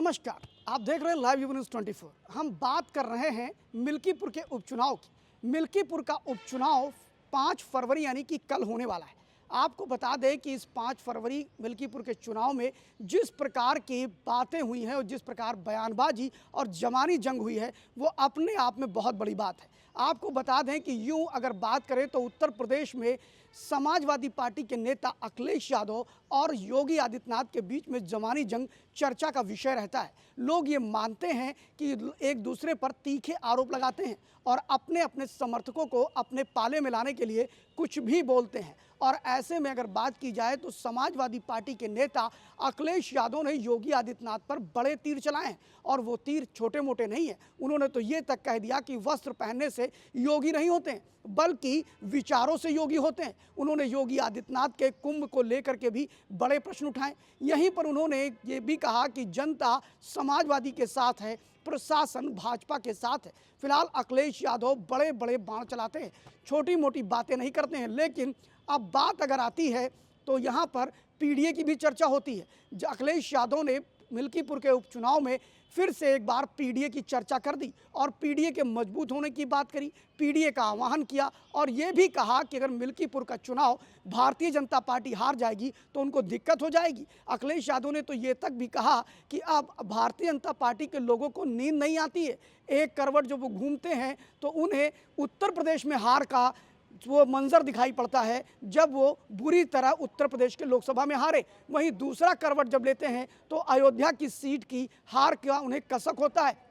नमस्कार, आप देख रहे हैं लाइव न्यूज़ 24। हम बात कर रहे हैं मिल्कीपुर के उपचुनाव की। मिल्कीपुर का उपचुनाव 5 फरवरी यानी कि कल होने वाला है। आपको बता दें कि इस 5 फरवरी मिल्कीपुर के चुनाव में जिस प्रकार की बातें हुई हैं और जिस प्रकार बयानबाजी और जमानी जंग हुई है वो अपने आप में बहुत बड़ी बात है। आपको बता दें कि यूं अगर बात करें तो उत्तर प्रदेश में समाजवादी पार्टी के नेता अखिलेश यादव और योगी आदित्यनाथ के बीच में जमानी जंग चर्चा का विषय रहता है। लोग ये मानते हैं कि एक दूसरे पर तीखे आरोप लगाते हैं और अपने अपने समर्थकों को अपने पाले में लाने के लिए कुछ भी बोलते हैं। और ऐसे में अगर बात की जाए तो समाजवादी पार्टी के नेता अखिलेश यादव ने योगी आदित्यनाथ पर बड़े तीर चलाए हैं और वो तीर छोटे मोटे नहीं है। उन्होंने तो ये तक कह दिया कि वस्त्र पहनने से योगी नहीं होते हैं बल्कि विचारों से योगी होते हैं। उन्होंने योगी आदित्यनाथ के कुंभ को लेकर के भी बड़े प्रश्न उठाए। यहीं पर उन्होंने ये भी कहा कि जनता समाजवादी के साथ है, प्रशासन भाजपा के साथ है। फिलहाल अखिलेश यादव बड़े बड़े बाण चलाते हैं, छोटी मोटी बातें नहीं करते हैं। लेकिन अब बात अगर आती है तो यहाँ पर पीडीए की भी चर्चा होती है। अखिलेश यादव ने मिल्कीपुर के उपचुनाव में फिर से एक बार पीडीए की चर्चा कर दी और पीडीए के मजबूत होने की बात करी, पीडीए का आह्वान किया और ये भी कहा कि अगर मिल्कीपुर का चुनाव भारतीय जनता पार्टी हार जाएगी तो उनको दिक्कत हो जाएगी। अखिलेश यादव ने तो ये तक भी कहा कि अब भारतीय जनता पार्टी के लोगों को नींद नहीं आती है। एक करवट जो वो घूमते हैं तो उन्हें उत्तर प्रदेश में हार का वो मंजर दिखाई पड़ता है जब वो बुरी तरह उत्तर प्रदेश के लोकसभा में हारे। वहीं दूसरा करवट जब लेते हैं तो अयोध्या की सीट की हार का उन्हें कसक होता है।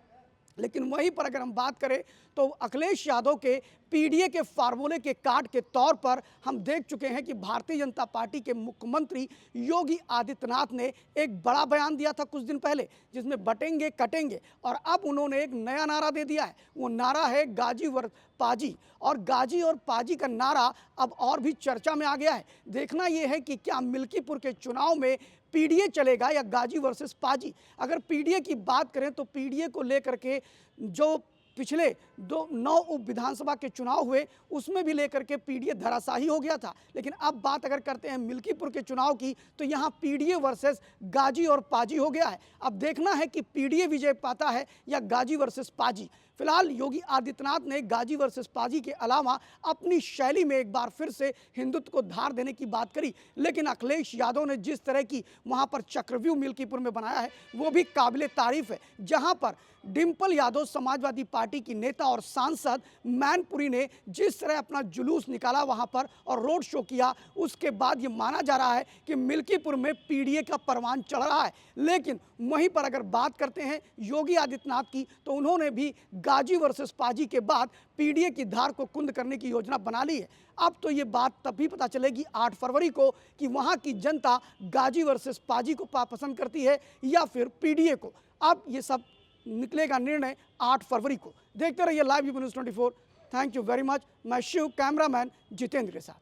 लेकिन वहीं पर अगर हम बात करें तो अखिलेश यादव के पीडीए के फार्मूले के कार्ड के तौर पर हम देख चुके हैं कि भारतीय जनता पार्टी के मुख्यमंत्री योगी आदित्यनाथ ने एक बड़ा बयान दिया था कुछ दिन पहले जिसमें बटेंगे कटेंगे और अब उन्होंने एक नया नारा दे दिया है। वो नारा है गाजी वर पाजी और गाजी और पाजी का नारा अब और भी चर्चा में आ गया है। देखना यह है कि क्या मिल्कीपुर के चुनाव में पीडीए चलेगा या गाजी वर्सेस पाजी। अगर पीडीए की बात करें तो पीडीए को लेकर के जो पिछले 9 उप विधानसभा के चुनाव हुए उसमें भी लेकर के पीडीए धराशाही हो गया था। लेकिन अब बात अगर करते हैं मिल्कीपुर के चुनाव की तो यहाँ पीडीए वर्सेस गाजी और पाजी हो गया है। अब देखना है कि पीडीए विजय पाता है या गाजी वर्सेस पाजी। फिलहाल योगी आदित्यनाथ ने गाजी वर्सेस पाजी के अलावा अपनी शैली में एक बार फिर से हिंदुत्व को धार देने की बात करी। लेकिन अखिलेश यादव ने जिस तरह की वहाँ पर चक्रव्यूह मिल्कीपुर में बनाया है वो भी काबिले तारीफ है। जहाँ पर डिम्पल यादव समाजवादी पार्टी की नेता और सांसद मैनपुरी ने जिस तरह अपना जुलूस निकाला वहां पर और रोड शो किया उसके बाद ये माना जा रहा है कि मिल्कीपुर में पीडीए का परवान चढ़ रहा है। लेकिन वहीं पर अगर बात करते हैं योगी आदित्यनाथ की तो उन्होंने भी गाजी वर्सेस पाजी के बाद पीडीए की धार को कुंद करने की योजना बना ली है। अब तो ये बात तभी पता चलेगी 8 फरवरी को कि वहां की जनता गाजी वर्सेस पाजी को पसंद करती है या फिर पीडीए को। अब ये सब निकलेगा निर्णय 8 फरवरी को। देखते रहिए live news 24। Thank you very much. मैं शिव, कैमरामैन जितेंद्र के साथ।